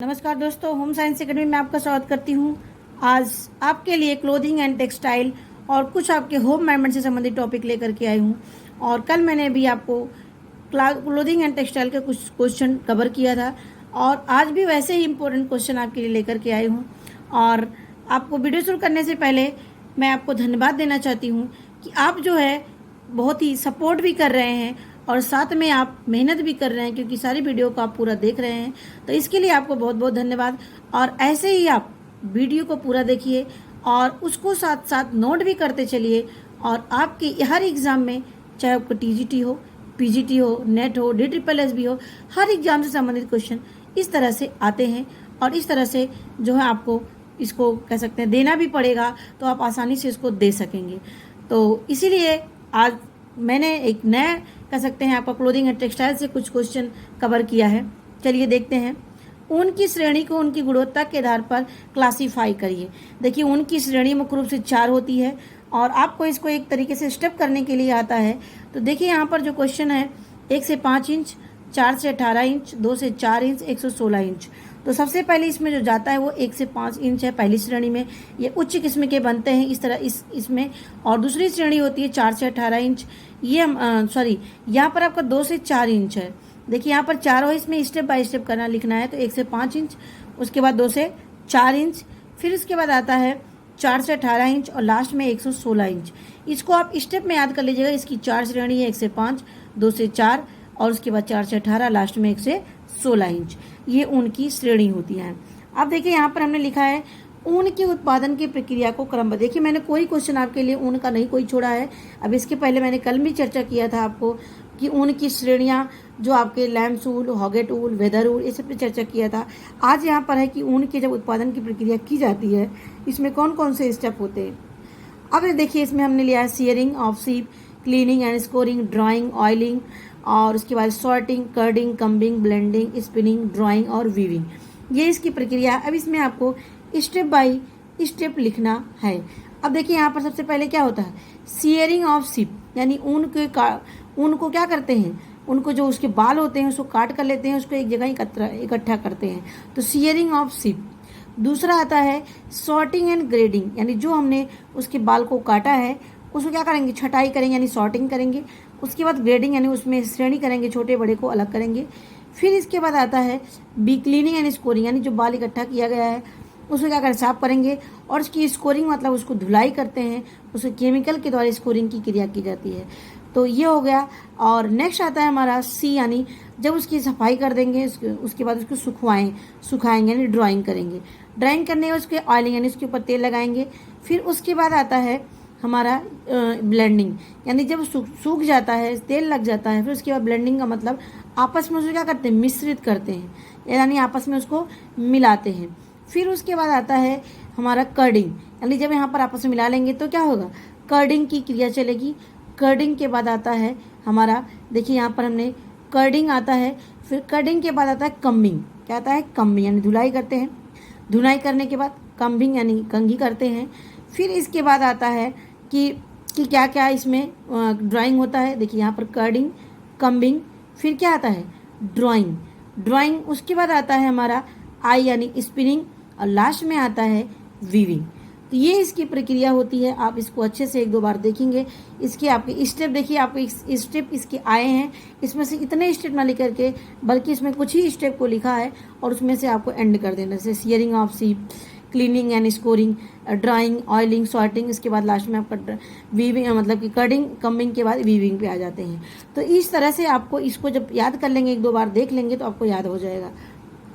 नमस्कार दोस्तों, home science academy में आपका स्वागत करती हूँ। आज आपके लिए क्लोथिंग एंड टेक्सटाइल और कुछ आपके होम मेंटेनेंस से संबंधित टॉपिक लेकर के आई हूँ। और कल मैंने भी आपको क्लोथिंग एंड टेक्सटाइल के कुछ क्वेश्चन कवर किया था और आज भी वैसे ही इम्पोर्टेंट क्वेश्चन आपके लिए लेकर के आई हूँ। और आपको वीडियो शुरू करने से पहले मैं आपको धन्यवाद देना चाहती हूँ कि आप जो है बहुत ही सपोर्ट भी कर रहे हैं और साथ में आप मेहनत भी कर रहे हैं, क्योंकि सारी वीडियो को आप पूरा देख रहे हैं। तो इसके लिए आपको बहुत बहुत धन्यवाद। और ऐसे ही आप वीडियो को पूरा देखिए और उसको साथ साथ नोट भी करते चलिए। और आपके हर एग्ज़ाम में, चाहे आपको टीजीटी हो, पीजीटी हो, नेट हो, DSSS भी हो, हर एग्ज़ाम से संबंधित क्वेश्चन इस तरह से आते हैं और इस तरह से जो है आपको इसको कह सकते हैं देना भी पड़ेगा, तो आप आसानी से इसको दे सकेंगे। तो इसीलिए आज मैंने एक नया कह सकते हैं आपका क्लोथिंग एंड टेक्सटाइल से कुछ क्वेश्चन कवर किया है। चलिए देखते हैं। ऊन की श्रेणी को उनकी गुणवत्ता के आधार पर क्लासीफाई करिए। देखिए, ऊन की श्रेणी मुख्य रूप से 4 होती है और आपको इसको एक तरीके से स्टेप करने के लिए आता है। तो देखिए यहाँ पर जो क्वेश्चन है, 1 से 5 इंच, 4 से 18 इंच, 2 से 4 इंच, 116 इंच। तो सबसे पहले इसमें जो जाता है वो 1 से 5 इंच है पहली श्रेणी में। ये उच्च किस्म के बनते हैं इस तरह इसमें। और दूसरी श्रेणी होती है 4 से 18 इंच। ये यहाँ पर आपका 2 से 4 इंच है। देखिए यहाँ पर चारों इसमें स्टेप बाय स्टेप करना लिखना है। तो 1 से 5 इंच, उसके बाद 2 से 4 इंच, फिर उसके बाद आता है 4 से 18 इंच और लास्ट में 116 इंच। इसको आप स्टेप में याद कर लीजिएगा। इसकी 4 श्रेणी है, 1 से 5, 2 से 4 और उसके बाद 4 से 18, लास्ट में 1 से 16 इंच। ये ऊन की श्रेणी होती है। अब देखिए यहाँ पर हमने लिखा है ऊन के उत्पादन की प्रक्रिया को क्रमबद्ध। देखिए मैंने कोई क्वेश्चन आपके लिए ऊन का नहीं कोई छोड़ा है। अब इसके पहले मैंने कल भी चर्चा किया था आपको कि ऊन की श्रेणियाँ जो आपके लैम्स ऊल, हॉगेट ऊल, वेदर ऊल, इस सब पे चर्चा किया था। आज यहाँ पर है कि ऊन के जब उत्पादन की प्रक्रिया की जाती है, इसमें कौन कौन से स्टेप होते हैं। अब देखिए इसमें हमने लिया है shearing of sheep, cleaning and scouring, drying, oiling और उसके बाद sorting, carding, combing, blending, spinning, drawing और वीविंग। ये इसकी प्रक्रिया है। अब इसमें आपको स्टेप बाय स्टेप लिखना है। अब देखिए यहाँ पर सबसे पहले क्या होता है, सियरिंग ऑफ सीप, यानी ऊन को क्या करते हैं, उनको जो उसके बाल होते हैं उसको काट कर लेते हैं, उसको एक जगह इकट्ठा करते हैं। तो सियरिंग ऑफ सीप। दूसरा आता है सॉर्टिंग एंड ग्रेडिंग, यानी जो हमने उसके बाल को काटा है उसको क्या करेंगे, छटाई करेंगे यानी सॉर्टिंग करेंगे। उसके बाद ग्रेडिंग यानी उसमें श्रेणी करेंगे, छोटे बड़े को अलग करेंगे। फिर इसके बाद आता है बी क्लीनिंग एंड स्कोरिंग, यानी जो बाल इकट्ठा किया गया है उसको क्या करें, साफ करेंगे। और उसकी स्कोरिंग मतलब उसको धुलाई करते हैं, उसे केमिकल के द्वारा स्कोरिंग की क्रिया की जाती है। तो ये हो गया। और नेक्स्ट आता है हमारा सी, यानी जब उसकी सफाई कर देंगे उसके बाद उसको सुखाएंगे यानी ड्राइंग करेंगे। ड्राइंग करने के उसके ऑयलिंग यानी उसके ऊपर तेल लगाएंगे। फिर उसके बाद आता है हमारा ब्लेंडिंग, यानी जब सूख जाता है, तेल लग जाता है, फिर उसके बाद ब्लेंडिंग का मतलब आपस में उसको क्या करते हैं, मिश्रित करते हैं, यानी आपस में उसको मिलाते हैं। फिर उसके बाद आता है हमारा कर्डिंग, यानी जब यहाँ पर आपस में मिला लेंगे तो क्या होगा, कर्डिंग की क्रिया चलेगी। कर्डिंग के बाद आता है हमारा, देखिए यहाँ पर हमने कर्डिंग आता है। फिर कर्डिंग के बाद आता है कम्बिंग। क्या आता है, कम्बिंग यानी धुलाई करते हैं। धुलाई करने के बाद कम्बिंग यानी कंघी करते हैं। फिर इसके बाद आता है कि क्या क्या इसमें ड्राइंग होता है। देखिए यहाँ पर कर्डिंग, कम्बिंग, फिर क्या आता है ड्राइंग। उसके बाद आता है हमारा आई यानी स्पिनिंग और लास्ट में आता है वीविंग। तो ये इसकी प्रक्रिया होती है। आप इसको अच्छे से 1-2 बार देखेंगे। इसके आपके स्टेप देखिए, आपके स्टेप इसके आए हैं। इसमें से इतने स्टेप ना लिख करके, बल्कि इसमें कुछ ही स्टेप को लिखा है और उसमें से आपको एंड कर देना, जैसे shearing of sheep, cleaning and scouring, drying, oiling, sorting, इसके बाद लास्ट में आपका वीविंग मतलब कि कर्डिंग, कम्बिंग के बाद वीविंग पे आ जाते हैं। तो इस तरह से आपको इसको जब याद कर लेंगे, 1-2 बार देख लेंगे तो आपको याद हो जाएगा।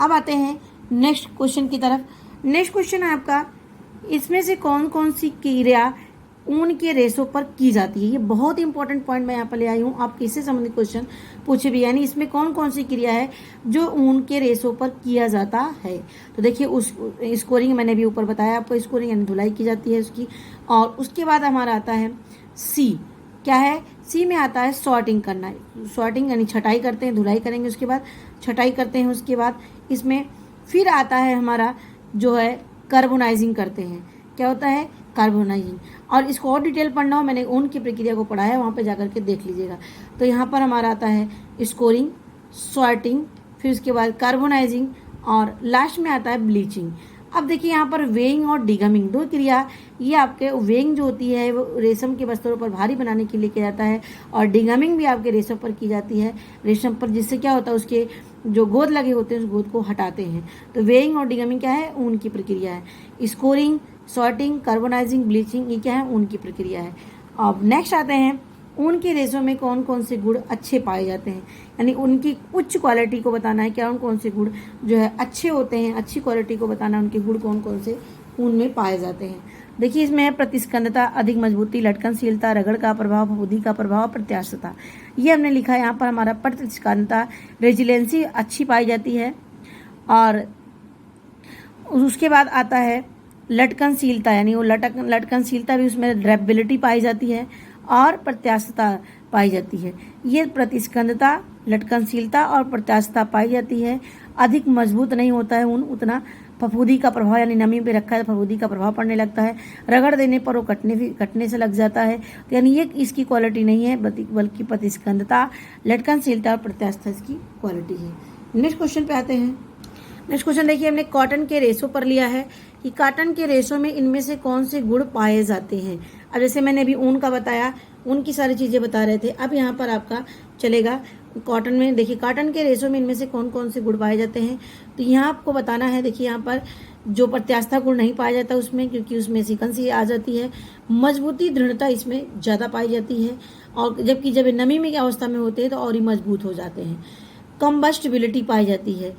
अब आते हैं नेक्स्ट क्वेश्चन की तरफ। नेक्स्ट क्वेश्चन है आपका, इसमें से कौन कौन सी क्रिया ऊन के रेशों पर की जाती है। ये बहुत इंपॉर्टेंट पॉइंट मैं यहाँ पर ले आई हूँ। आप इससे संबंधित क्वेश्चन पूछे भी, यानी इसमें कौन कौन सी क्रिया है जो ऊन के रेशों पर किया जाता है। तो देखिए उस स्कोरिंग मैंने भी ऊपर बताया आपको, स्कोरिंग यानी धुलाई की जाती है उसकी। और उसके बाद हमारा आता है सी। क्या है, सी में आता है सॉर्टिंग करना। सॉर्टिंग यानी छटाई करते हैं, धुलाई करेंगे उसके बाद छटाई करते हैं। उसके बाद इसमें फिर आता है हमारा जो है कार्बोनाइजिंग करते हैं। क्या होता है, कार्बोनाइजिंग। और इसको और डिटेल पढ़ना हो, मैंने ऊन की प्रक्रिया को पढ़ा है, वहाँ पे जाकर के देख लीजिएगा। तो यहाँ पर हमारा आता है स्कोरिंग, सॉर्टिंग, फिर उसके बाद कार्बोनाइजिंग और लास्ट में आता है ब्लीचिंग। अब देखिए यहाँ पर वेइंग और डिगमिंग दो क्रिया, ये आपके वेइंग जो होती है वो रेशम के वस्त्रों पर भारी बनाने के लिए किया जाता है, और डिगमिंग भी आपके रेशम पर की जाती है, रेशम पर, जिससे क्या होता है उसके जो गोद लगे होते हैं उस गोद को हटाते हैं। तो वेइंग और डिगमिंग क्या है, ऊन की प्रक्रिया है। स्कोरिंग, सॉर्टिंग, कार्बोनाइजिंग, ब्लीचिंग, ये क्या है, ऊन की प्रक्रिया है। अब नेक्स्ट आते हैं ऊन के रेशों में कौन कौन से गुण अच्छे पाए जाते हैं, यानी उनकी उच्च क्वालिटी को बताना है, क्या कौन कौन से गुण जो है अच्छे होते हैं, अच्छी क्वालिटी को बताना है, उनके गुण कौन कौन से ऊन में पाए जाते हैं। देखिए इसमें है प्रतिस्कंदता, अधिक मजबूती, लटकनशीलता, रगड़ का प्रभाव, फफूंदी का प्रभाव, प्रत्यास्थता। ये हमने लिखा है यहाँ पर हमारा प्रतिस्कंदता, रेजिलेंसी अच्छी पाई जाती है, और उसके बाद आता है लटकनशीलता, यानी वो लटकनशीलता भी, उसमें ड्रेपेबिलिटी पाई जाती है और प्रत्यास्थता पाई जाती है। ये प्रतिस्कंदता, लटकनशीलता और प्रत्यास्थता पाई जाती है। अधिक मजबूत नहीं होता है ऊन उतना, फफूंदी का प्रभाव, यानी नमी पे रखा है तो फफूंदी का प्रभाव पड़ने लगता है, रगड़ देने पर वो कटने से लग जाता है। तो यानी ये इसकी क्वालिटी नहीं है, बल्कि प्रतिस्कंदता, लटकनशीलता और प्रत्यास्थता इसकी क्वालिटी है। नेक्स्ट क्वेश्चन पे आते हैं। नेक्स्ट क्वेश्चन देखिए, हमने कॉटन के रेशों पर लिया है कि कॉटन के रेशों में इनमें से कौन से गुण पाए जाते हैं। अब जैसे मैंने अभी ऊन का बताया, ऊन की सारी चीज़ें बता रहे थे, अब यहाँ पर आपका चलेगा कॉटन में। देखिए कॉटन के रेशों में इनमें से कौन कौन से गुण पाए जाते हैं, तो यहाँ आपको बताना है। देखिए यहाँ पर जो प्रत्यास्था गुण नहीं पाया जाता उसमें, क्योंकि उसमें सिकंसी आ जाती है। मजबूती, दृढ़ता इसमें ज़्यादा पाई जाती है, और जबकि जब नमी में की अवस्था में होते हैं तो और ही मजबूत हो जाते हैं। कंबस्टिबिलिटी पाई जाती है,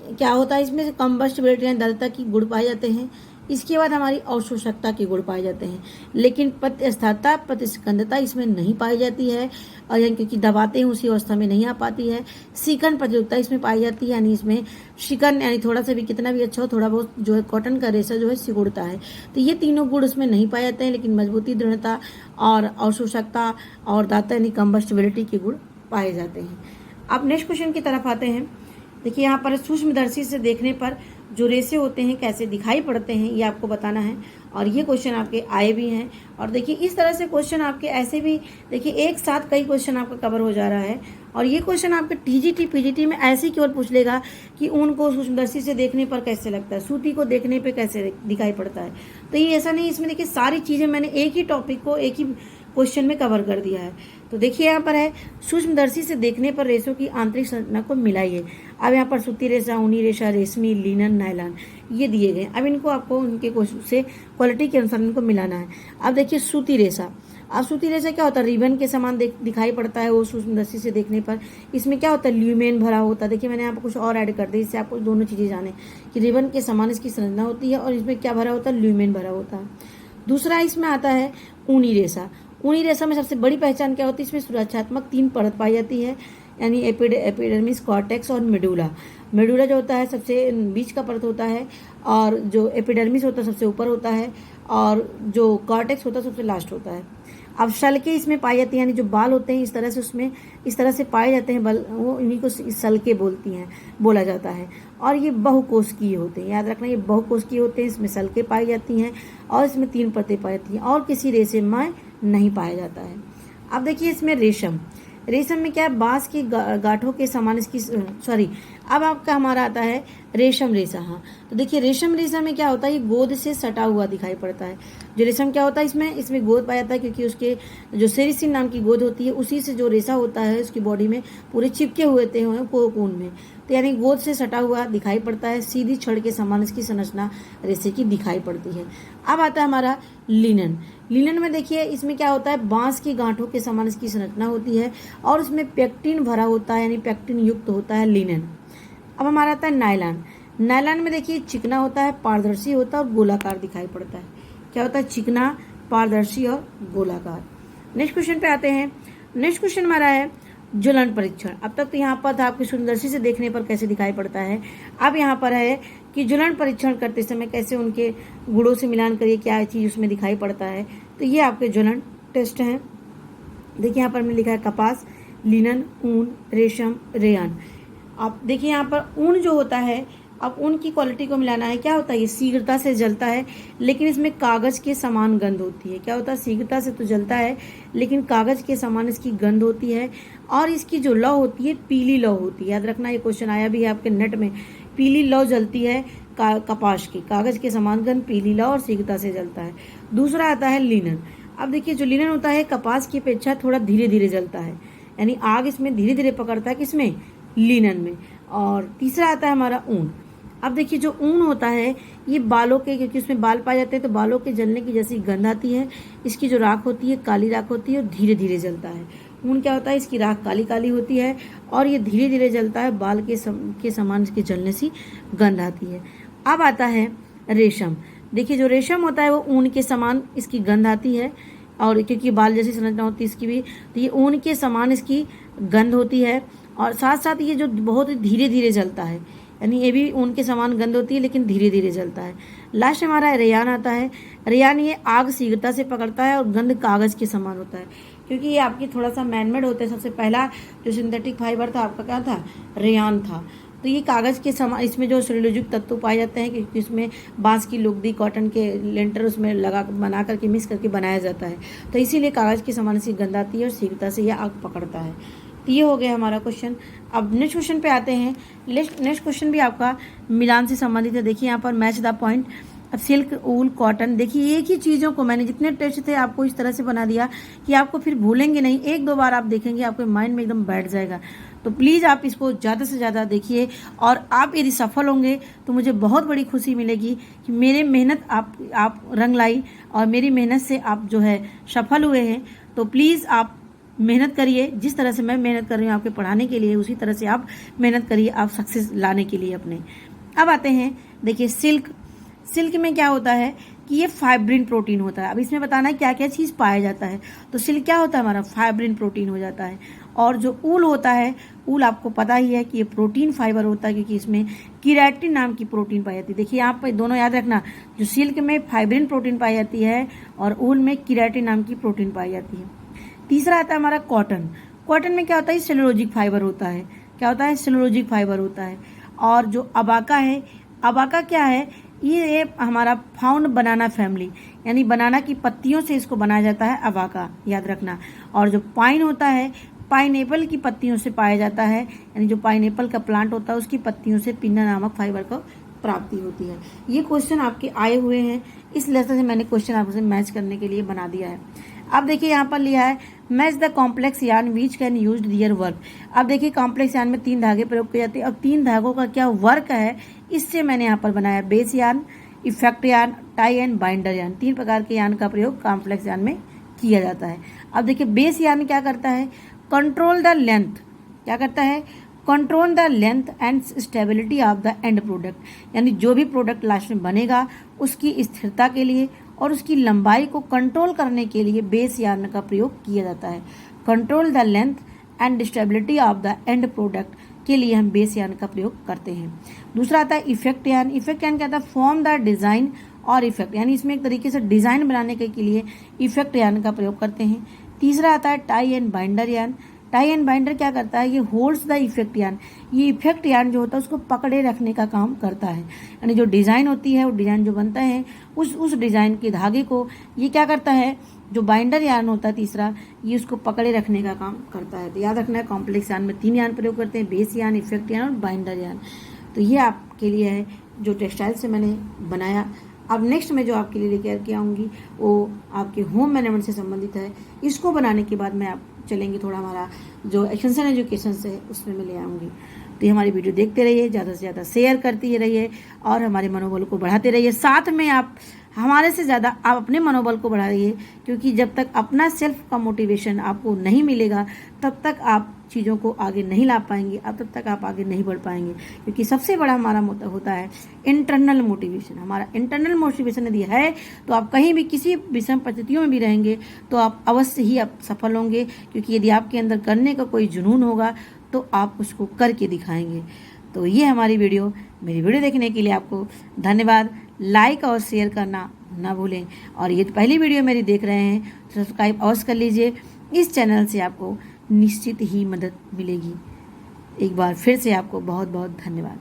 क्या होता है इसमें, कंबस्टिबिलिटी यानी दृढ़ता की गुण पाए जाते हैं। इसके बाद हमारी अवशोषकता के गुण पाए जाते हैं, लेकिन प्रत्यास्थता, प्रतिस्कंदता इसमें नहीं पाई जाती है, और क्योंकि दबाते हैं उसी अवस्था में नहीं आ पाती है। शिकन प्रतियोगिता इसमें पाई जाती है, यानी इसमें शिकन, यानी थोड़ा सा भी, कितना भी अच्छा हो, थोड़ा बहुत जो है कॉटन का रेशा जो है सिकुड़ता है। तो ये तीनों गुण उसमें नहीं पाए जाते हैं, लेकिन मजबूती, दृढ़ता और अवशोषकता और दाता यानी कंबस्टिबिलिटी के गुण पाए जाते हैं। अब नेक्स्ट क्वेश्चन की तरफ आते हैं। देखिए यहाँ पर सूक्ष्मदर्शी से देखने पर जो रेशे होते हैं कैसे दिखाई पड़ते हैं, ये आपको बताना है, और ये क्वेश्चन आपके आए भी हैं। और देखिए इस तरह से क्वेश्चन आपके ऐसे भी, देखिए एक साथ कई क्वेश्चन आपका कवर हो जा रहा है, और ये क्वेश्चन आपके टीजीटी पीजीटी में ऐसे ही केवल पूछ लेगा कि ऊन को सूक्ष्मदर्शी से देखने पर कैसे लगता है, सूती को देखने पर कैसे दिखाई पड़ता है। तो ये ऐसा नहीं, इसमें देखिए सारी चीज़ें मैंने एक ही टॉपिक को एक ही क्वेश्चन में कवर कर दिया है। तो देखिए यहाँ पर है सूक्ष्मदर्शी से देखने पर रेशों की आंतरिक संरचना को मिलाइए। अब यहाँ पर सूती रेशा, ऊनी रेशा, रेशमी, लिनन, नायलॉन ये दिए गए। अब इनको आपको उनके से क्वालिटी के अनुसार इनको मिलाना है। अब देखिए सूती रेशा, अब सूती रेशा क्या होता है, रिबन के समान दिखाई पड़ता है वो सूक्ष्मदर्शी से देखने पर। इसमें क्या होता है, ल्यूमेन भरा होता है। देखिए मैंने यहाँ पर कुछ और ऐड कर दिया, इससे आपको दोनों चीज़ें जाने कि रिबन के समान इसकी संरचना होती है, और इसमें क्या भरा होता है, ल्यूमेन भरा होता है। दूसरा इसमें आता है ऊनी रेशा। ऊनी रेशा में सबसे बड़ी पहचान क्या होती है, इसमें सुरक्षात्मक 3 परत पाई जाती है, यानी एपिडर्मिस, कॉर्टेक्स और मेडुला। मेडुला जो होता है सबसे बीच का परत होता है, और जो एपिडर्मिस होता है सबसे ऊपर होता है, और जो कॉर्टेक्स होता है सबसे लास्ट होता है। अब सल्के इसमें पाई जाती है, यानी जो बाल होते हैं इस तरह से उसमें इस तरह से पाए जाते हैं, बल वो इन्हीं को सल्के बोला जाता है। और ये बहुकोशिकीय होते हैं, याद रखना ये बहुकोशिकीय होते हैं, इसमें सल्के पाई जाती हैं, और इसमें 3 परतें पाई जाती हैं, और किसी रेशे में नहीं पाया जाता है। अब देखिए इसमें रेशम, रेशम में क्या है, बांस की गांठों के समान इसकी अब आपका हमारा आता है रेशम रेशा। हाँ तो देखिए रेशम रेशा में क्या होता है, ये गोद से सटा हुआ दिखाई पड़ता है। जो रेशम क्या होता है, इसमें गोद पाया जाता है, क्योंकि उसके जो सेरिसिन नाम की गोद होती है उसी से जो रेशा होता है उसकी बॉडी में पूरे चिपके हुए होते हैं कोकून में। तो यानी गोद से सटा हुआ दिखाई पड़ता है, सीधी छड़ के समान इसकी संरचना रेशे की दिखाई पड़ती है। अब आता है हमारा लिनन। लिनन में देखिए इसमें क्या होता है, बांस की गांठों के समान इसकी संरचना होती है, और उसमें पेक्टिन भरा होता है, यानी पेक्टिन युक्त होता है लिनन। अब हमारा आता है नायलॉन। नायलॉन में देखिए चिकना होता है, पारदर्शी होता है और गोलाकार दिखाई पड़ता है। क्या होता है, चिकना, पारदर्शी और गोलाकार। नेक्स्ट क्वेश्चन पे आते हैं। नेक्स्ट क्वेश्चन हमारा है ज्वलन परीक्षण। अब तक तो यहाँ पर था आपकी सूक्ष्मदर्शी से देखने पर कैसे दिखाई पड़ता है, अब यहाँ पर है कि ज्वलन परीक्षण करते समय कैसे उनके गुणों से मिलान करिए, क्या चीज़ उसमें दिखाई पड़ता है। तो ये आपके ज्वलन टेस्ट हैं। देखिए यहाँ पर मैंने लिखा है कपास, लिनन, ऊन, रेशम, रेयन। आप देखिए यहाँ पर ऊन जो होता है, अब ऊन की क्वालिटी को मिलाना है। क्या होता है, ये शीघ्रता से जलता है, लेकिन इसमें कागज के समान गंध होती है। क्या होता है, शीघ्रता से तो जलता है लेकिन कागज के समान इसकी गंध होती है, और इसकी जो लौ होती है पीली लौ होती है। याद रखना ये क्वेश्चन आया भी है आपके नेट में, पीली लौ जलती है कपास की, कागज के समान गंध पीली लौ और शीघ्रता से जलता है। दूसरा आता है लिनन। अब देखिए जो लिनन होता है कपास की अपेक्षा थोड़ा धीरे धीरे जलता है, यानी आग इसमें धीरे धीरे पकड़ता है, किसमें, लिनन में। और तीसरा आता है हमारा ऊन। अब देखिए जो ऊन होता है ये बालों के, क्योंकि उसमें बाल पाए जाते हैं तो बालों के जलने की जैसी गंध आती है। इसकी जो राख होती है काली राख होती है और धीरे धीरे जलता है। ऊन क्या होता है, इसकी राख काली काली होती है और ये धीरे धीरे जलता है, बाल के समान इसके जलने से गंध आती है। अब आता है रेशम। देखिए जो रेशम होता है वो ऊन के समान इसकी गंध आती है, और क्योंकि बाल जैसी संरचना होती है इसकी भी, तो ये ऊन के समान इसकी गंध होती है। और साथ साथ ये जो बहुत धीरे धीरे जलता है, यानी ये भी ऊन के समान गंध होती है लेकिन धीरे धीरे जलता है। लास्ट हमारा रेयान आता है। रेयान ये आग शीघ्रता से पकड़ता है और गंध कागज के समान होता है, क्योंकि ये आपकी थोड़ा सा मैनमेड होता है। सबसे पहला जो सिंथेटिक फाइबर था आपका क्या था, रेयान था। तो ये कागज़ के समान, इसमें जो सेल्यूलोजिक तत्व पाए जाते हैं, क्योंकि इसमें बांस की लुगदी, कॉटन के लेंटर उसमें लगा बना करके मिक्स करके बनाया जाता है, तो इसीलिए कागज़ के समान सी गंध आती है और शीघ्रता से यह आग पकड़ता है। तो ये हो गया हमारा क्वेश्चन। अब नेक्स्ट क्वेश्चन पे आते हैं। नेक्स्ट क्वेश्चन भी आपका मिलान से संबंधित है। देखिए यहाँ पर मैच द पॉइंट। अब सिल्क, ऊल, कॉटन, देखिए एक ही चीज़ों को मैंने जितने टेस्ट थे आपको इस तरह से बना दिया कि आपको फिर भूलेंगे नहीं। एक दो बार आप देखेंगे आपके माइंड में एकदम बैठ जाएगा। तो प्लीज़ आप इसको ज़्यादा से ज़्यादा देखिए, और आप यदि सफल होंगे तो मुझे बहुत बड़ी खुशी मिलेगी कि मेरे मेहनत आप रंग लाई और मेरी मेहनत से आप जो है सफल हुए हैं। तो प्लीज़ आप मेहनत करिए, जिस तरह से मैं मेहनत कर रही हूँ आपके पढ़ाने के लिए, उसी तरह से आप मेहनत करिए आप सक्सेस लाने के लिए अपने। अब आते हैं, देखिए सिल्क में क्या होता है कि ये फाइब्रिन प्रोटीन होता है। अब इसमें बताना है क्या क्या चीज़ पाया जाता है। तो सिल्क क्या होता है हमारा, फाइब्रिन प्रोटीन हो जाता है। और जो ऊल होता है, ऊल आपको पता ही है कि ये प्रोटीन फाइबर होता है, क्योंकि इसमें कीराटिन नाम की प्रोटीन पाई जाती है। देखिए यहाँ पर दोनों याद रखना, जो सिल्क में फाइब्रिन प्रोटीन पाई जाती है और ऊल में कीराटिन नाम की प्रोटीन पाई जाती है। तीसरा आता है हमारा कॉटन। कॉटन में क्या होता है, सेलुलोजिक फाइबर होता है। क्या होता है, सेलुलोजिक फाइबर होता है। और जो अबाका है, अबाका क्या है, ये हमारा फाउंड बनाना फैमिली, यानी बनाना की पत्तियों से इसको बनाया जाता है अबाका, याद रखना। और जो पाइन होता है, पाइनएप्पल की पत्तियों से पाया जाता है, यानी जो पाइनएप्पल का प्लांट होता है उसकी पत्तियों से पिन्ना नामक फाइबर को प्राप्ति होती है। ये क्वेश्चन आपके आए हुए हैं, इस लेसन से मैंने क्वेश्चन आपसे मैच करने के लिए बना दिया है। अब देखिए यहाँ पर लिया है match the complex yarn which can use their work. अब देखिए कॉम्प्लेक्स यार्न में 3 धागे प्रयोग किए जाते हैं। अब 3 धागों का क्या वर्क है, इससे मैंने यहाँ पर बनाया base yarn, effect yarn, tie and binder yarn. 3 प्रकार के यार्न का प्रयोग कॉम्प्लेक्स यार्न में किया जाता है। अब देखिए बेस यार्न क्या करता है, कंट्रोल द लेंथ, क्या करता है, control the length and stability of the end product, यानी जो भी प्रोडक्ट लास्ट में बनेगा उसकी स्थिरता के लिए और उसकी लंबाई को कंट्रोल करने के लिए बेस यार्न का प्रयोग किया जाता है। Control the length and stability of the end product के लिए हम बेस यार्न का प्रयोग करते हैं। दूसरा आता है इफेक्ट यार्न। इफेक्ट यार्न क्या आता है, फॉर्म द डिजाइन और इफेक्ट, यानी इसमें एक तरीके से डिजाइन बनाने के लिए इफेक्ट यार्न का प्रयोग करते हैं। तीसरा आता है tie and binder yarn. Tie and binder क्या करता है, ये होल्ड्स द इफेक्ट यार्न। ये इफेक्ट यार्न जो होता है उसको पकड़े रखने का काम करता है, यानी जो डिज़ाइन होती है वो डिज़ाइन जो बनता है उस डिज़ाइन के धागे को ये क्या करता है, जो बाइंडर यार्न होता है तीसरा, ये उसको पकड़े रखने का काम करता है। तो याद रखना है कॉम्प्लेक्स यार्न में 3 यार्न प्रयोग करते हैं, बेस यार्न, इफेक्ट यार्न और बाइंडर यार्न। तो ये आपके लिए है जो टेक्सटाइल से मैंने बनाया। अब नेक्स्ट में जो आपके लिए लेकर के आऊँगी वो आपके होम मैनेजमेंट से संबंधित है। इसको बनाने के बाद मैं आप चलेंगे थोड़ा हमारा जो एक्सटेंशन एजुकेशन से है उसमें मैं ले आऊँगी। तो ये हमारी वीडियो देखते रहिए, ज़्यादा से ज़्यादा शेयर करते रहिए और हमारे मनोबल को बढ़ाते रहिए। साथ में आप हमारे से ज़्यादा आप अपने मनोबल को बढ़ाइए, क्योंकि जब तक अपना सेल्फ का मोटिवेशन आपको नहीं मिलेगा तब तक आप चीज़ों को आगे नहीं ला पाएंगे, अब तब तक आप आगे नहीं बढ़ पाएंगे। क्योंकि सबसे बड़ा हमारा होता है इंटरनल मोटिवेशन। हमारा इंटरनल मोटिवेशन यदि है तो आप कहीं भी किसी विषम परिस्थितियों में भी रहेंगे तो आप अवश्य ही आप सफल होंगे, क्योंकि यदि आपके अंदर करने का कोई जुनून होगा तो आप उसको करके दिखाएंगे। तो ये हमारी वीडियो, मेरी वीडियो देखने के लिए आपको धन्यवाद। लाइक और शेयर करना ना भूलें, और ये पहली वीडियो मेरी देख रहे हैं तो सब्सक्राइब अवश्य कर लीजिए। इस चैनल से आपको निश्चित ही मदद मिलेगी। एक बार फिर से आपको बहुत बहुत धन्यवाद।